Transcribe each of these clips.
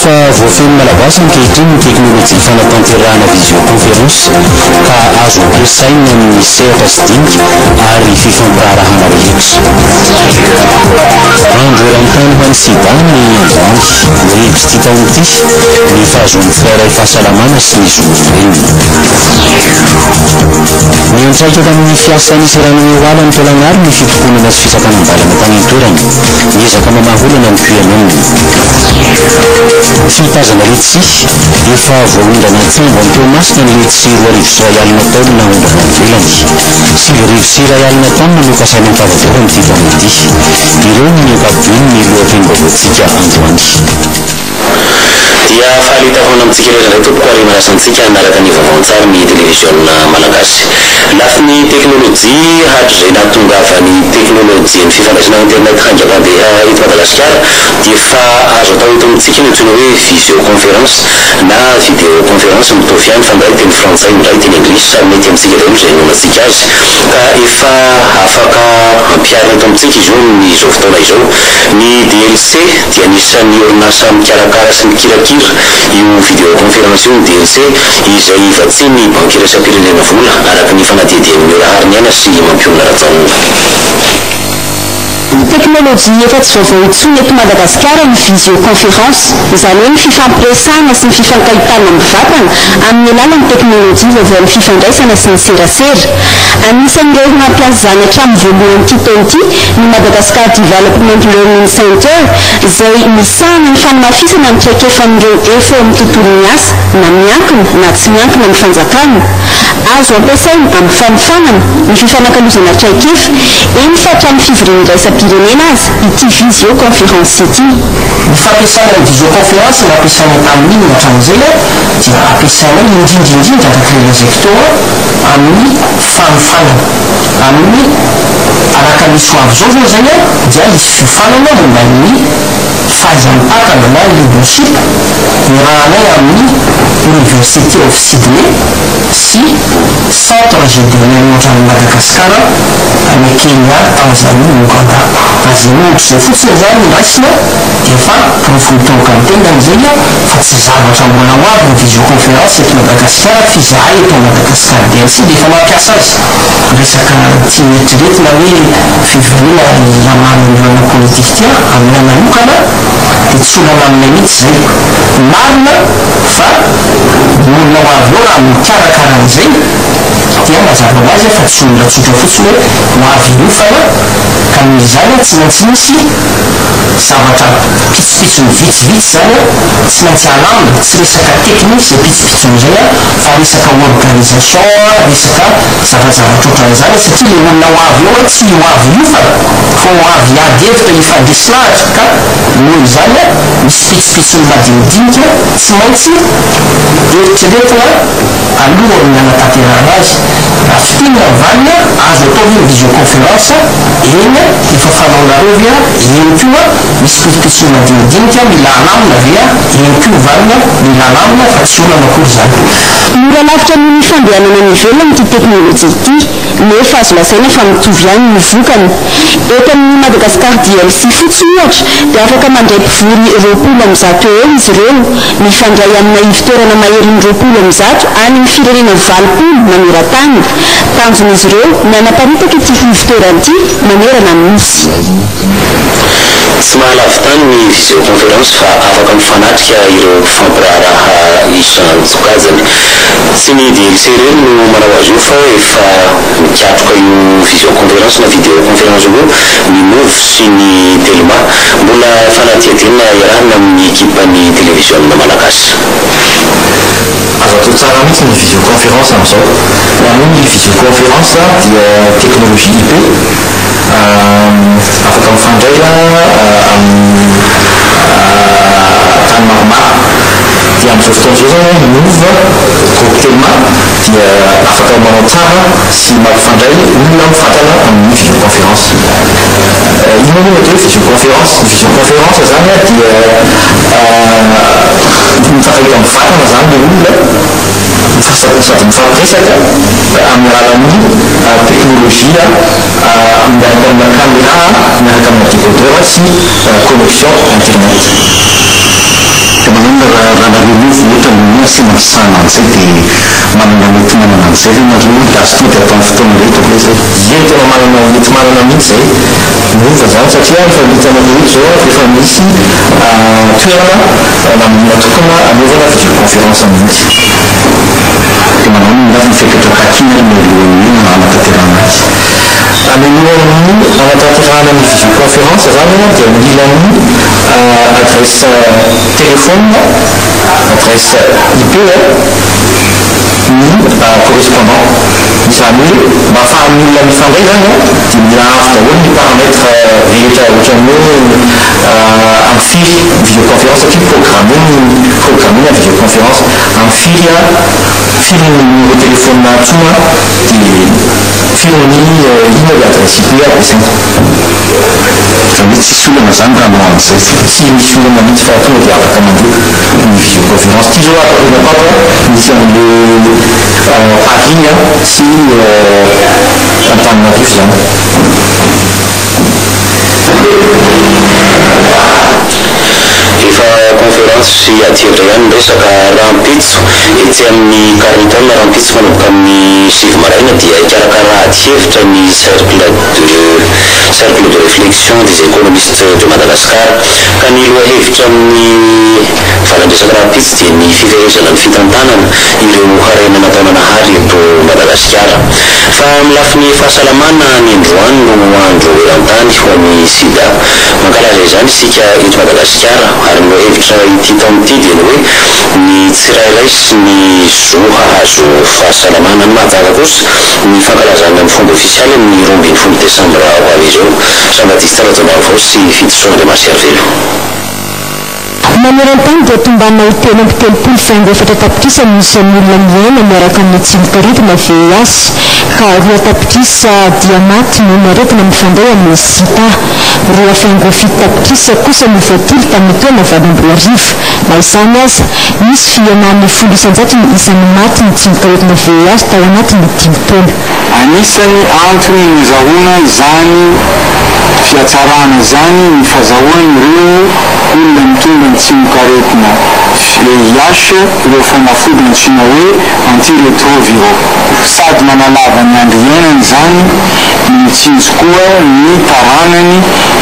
Efa voafeny malagasy ankehitriny ny teknolojia fanatanterahana visioconférence ka azo ampiasaina amin'ny sehatra sy dinika ary fifampararahana rehetra. Andro eran-tany ho an'ny sida ny androany hevitsy ty taona ity ny fahazoan'ny frairay fahasalamana sy ny zomonireny. Miantraika tamin'ny fiasan'ny Serano Ewala ny tolagnary ny fitokonana sy fisakanam-balana tany an-toerana niezaka mamaholana ny fianonany. Fitazana letsi efa voaondrana tsambo amin'ny teo masina ny letsi 4,000 nataony na ondrana ivelany. 7,000 taona manompa sainam-pavadoro amin'ny taona ity. Ireo ny ankapobeny ny lohatenim-baovao-tsika androany. Dia fahalitavana amintsika rehetra indray tompoko ary marasantsika naraka ny vaovao-tsara ny televiziona malagasy. Lafy ny teknôlôjia hatr'izay nahatongavany teknôlôjian'ny fifandraisana internet handrapandeha eto Madagasikara dia efa azo atao eto amintsika ny antsoina hoe visioconférence na vidéoconférence mitovy ihany fa ndray teny frantsay ndray teny anglisy samy mety amintsika daholo izay nomantsika azy ka efa afaka ampiarina eto amintsika izy io nyizao fotoana izao. Ny DLC dia anisan'ny orinasa mikarakara sy mikirakira io vidéoconférence io ny DLC izay vatsiny banky iraisam-pirenena vola araka ny fanadihadian'ny ora hariniana sy mampiomana ratsaona. Teknôlôjia efa tsy vaovao intsony eto Madagasikara ny visioconférence, izany hoe ny fifampiresahana sy ny fifankahitana mivantana amin'ny alalan'ny teknôlôjia vaovaon'ny fifandraisana sy ny serasera. Anisan'ireo mampiasa izany hatramin'ny voalohan'ity taona ity ny Madagascar Development Learning Center izay misahana ny fanamafisana ny traikefan'ireo efa amin'ny tontolon'ny asa na miankina na tsy miankina amin'ny fanjakana. Azo ampiasaina amin'ny fanofanana ny fifanankalozana traikefa eny fa hatramin'ny fivoriana iraisam-pirenena azy ity visioconférence ity. Ny fampiasana ny visioconférence no ampiasaina tamin'iny hatramin'izay dia ampiasaina indrindrindrindra ankafiren'izay fotoa amin'ny fanofanana amin'ny araka misy ho avy zao zao zany dia misy fiofanana momba ny fahaizam-patana na leadership irahanay amin'ny université of Sydney sy centre GDN ohatran'ny Madagasikara any Kenya, Tanzanie, Uganda. Azay montre zay fotsiny zany ny raisina dia efa profonitoka ny tendany zay fa tsy zavatra mbola ho avy ny visioconférence eto Madagasikara fa izahay eto Madagasikara DLC dia efa mampiasa azy. Resaka tsy eritreretina hoe fivoriana ramanon'irana politika tia amin'ny manokana dia tsy olana aminay mihitsy zay. Marina fa olona ho avy eo raha mikarakara an'izay dia mazava ho azy fa tsy olona tsotra fotsiny hoe ho avy miofana ka mizany tsy maintsy misy zavatra pitsopitsony vitsivitsy zany tsy maintsy alamina tsy resaka teknika zay pitsopitson'izay fa resaka organisation resaka zavazavatra ohatran'izany satria le olona ho avy eo tsy ho avy miofana fa ho avy ady hevitra hifandresilahatra ka noho izany misy pitsopitsony madinidinika tsy maintsy eritreretina alohany anatanterahana azy. Raha fitinina vanina azo atao hoe visioconférence eny efa fanaonareo vea eny koa misy pitsopitsony madinidinika mila alamina vea eny koa vanina mila alamina fa tsy olana akory zany. Mora lavitra noho ny fandehanana ny ivelany ity teknôlôjia ity nefa azo lasaina fa mitovy ihany ny vokany. Eto amin'ny Madagascar DLC fotsiny ohatra dia afaka mandray mpivory 20 eo izy ireo mifandray amina ivitoerana maherin'ny 20 any amin'ny firenena 20 maneran-tany. Tanjon'izy ireo ny anaparitaka ity ivitoerana ity manerana misy. Tsy mahalavitany ny visioconférence fa afaka mifanatrika ireo mpifampiraraha isan-tsokajany. Tsy ny DLC ireny no manao azy io fa efa mikatroka io visioconférence na vidéoconférence io ny Move sy ny Telma. Mbola fanadihadiana iarahana amin'ny ekipan'ny televiziona malagasy. Azo atao tsara mihitsy ny visioconférence amin'izao. Raha ny visioconférence dia teknôlôjia IP afaka mifandray amin'ny tany maromaro. Dia amin'izao fotoana izao zany Move groupe Telma dia afaka manao tsara sy mampifandray olona mifantana amin'ny visioconférence. Ino moa atao hoe visioconférence? Visioconférence zany dia mifandray mivantana zany le olona sady mifampiresaka amin'ny alalan'ny teknôlôjia miaraka amina caméra miaraka amina décodeur sy connexion internet. Manana ohatran'ny semafisana an'izay dia manana mety manana an'izay re nareo dasitody atao fotoana retako le zay ie tena manana mety manana mihitsy zay mova zany satria efa mitanareo eto zao efa misy toerana natokana anaovana videoconférence mihitsy dia manao nafy mifepetraka akina ny alohan'ny anatanterahana azy alohan'ny anatanterahana ny videoconférence zany dia mila ny adresse téléphone adresse IP ny correspondant izany hoe mba ahafahan'ny olona mifandray zany dia mila avy daholo ny paramètre rehetra ohatran'ny hoe amfiry videoconférence satria programme na videoconférence amfiry filiny numéro téléphone tsona dia filiny email adresse IP ampiasaina zany hoe tsisy olana zany raha no an'izay tsy misy olana mihitsy fa tonga dia afaka mandeha ny videoconférence ty zao akarena papa misy amin'le Paris sy Antananarivo zany efa conférence sy atyevitra ihany resaka rahampitso etsy amin'ny 40 taona rahampitso manomboka amin'ny 7 maraina dia ikarakara atyhevitra ny cercle de réflexion des économistes de Madagascar ka ny lohahevitra amin'ny valandresaka rahampitso dia ny fifehezana ny fitantanana ireo harena nataonanahary eto Madagasikara fa amin'ny lafiny fahasalamana ny androany no andro an-tany ho an'ny sida mankalaza izany isika eto Madagasikara ary no hevitra ity tamin'ity dia ny hoe ny tsirairay sy ny zo hahazo fahasalamana ny mahajaka kosa ny fankalazana amin'ny fomba ofisialy amin'ny 12 Desambra ho avy ireo Jean-Baptiste Radonavao sy Fitosoa Maservelo maneran-tany dia tombana ho telo amby telopolo faingo efatra tapitrisa misy olona miaina miaraka amin'ny tsimikaretina VIH ka roa tapitrisa dia maty no naretina mifandray amin'ny sida roa faingo fito tapitrisa kosa no voatily tamin'ny taona 2020 na izany aza misy fianany 10 isan-jato ny isan'ny maty ny tsimikaretina VIH tao anatin'ny 5 taona anisany antony ny zahoana izany fiatsarana zany ny fahazahoan'ireo olona mitondra ny tsimikaretina VIH ireo fanafody antsoina hoe antirétroviraux sady manalava ny andro iainany zany mitsinjo koa ny taranany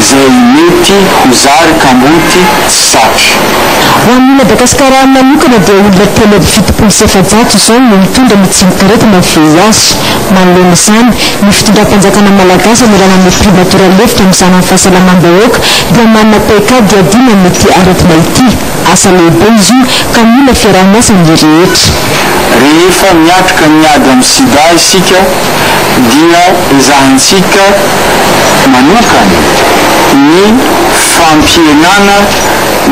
izay mety ho zary kamboty tsy satry ho amin'ny Madagasikara manokana dia olona telo amby 77 zao no mitondra ny tsimikaretina VIH manoloana izany ny fitondram-panjakana malagasy milana amin'ny primatura lefitra mizana amin'ny fahasalamam-bahoaka dia manana paikady adina mety aretina ity asa lehibe izy io ka mila fiaraha-miasany rehetra rehefa miatrika miady amin'ny sida isika dia ezahantsika manokana ny fampienana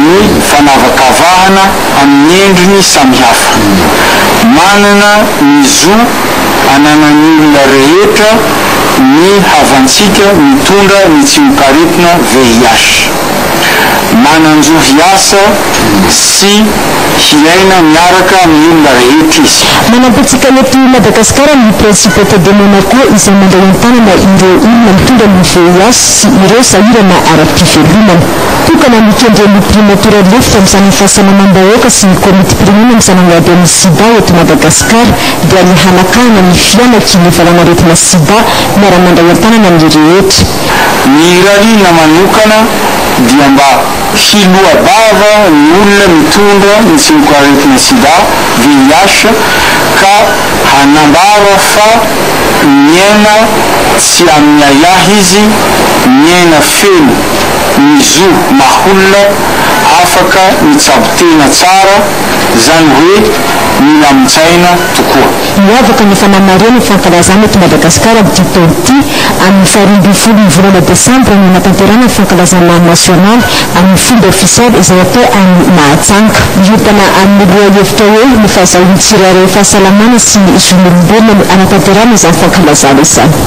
ny fanavakavahana amin'ny endriny samihafa manana ny zo ananany olona rehetra ny havantsika mitondra ny tsimikaretina VIH mananjo hiasa sy hiaina miaraka amin'ny olona rehetra izy manampiantsika eto Madagasikara ny principauté de Monaco izay mandray an-tanana ireo olona mitondra ny VIH sy ireo sahirana ara-pivelomana tokana mikendren'ny primatura lefitra mizana ny fahasalamam-bahoaka sy ny komity pirenena mizana ny ady amin'ny sida eto Madagasikara dia ny halakahana ny fianaky ny valanaretina sida miara-mandray an-tanana ny rehetra ny rarina manokana dia mba hiloabava ny olona mitondra ny tsimikaretina sida VIH ka hanambara fa miaina tsy amin'ny ayahy izy miaina feno mizo maholona afaka mitsabotena tsara zany hoe mila mitsaina tokoa miavaka ny fanamarena fankalazana eto Madagasikara ity taona ity amin'ny 20 volana Desambra no natanterana fankalazana nasional amin'ny fomba ofisialy izay atao amin'ny Mahajanga miotana amin'ny lohahevitra hoe ny fahazahoany tsirairay fahasalamana sy ny zon'olombelona no anatanterana izany fankalazana izany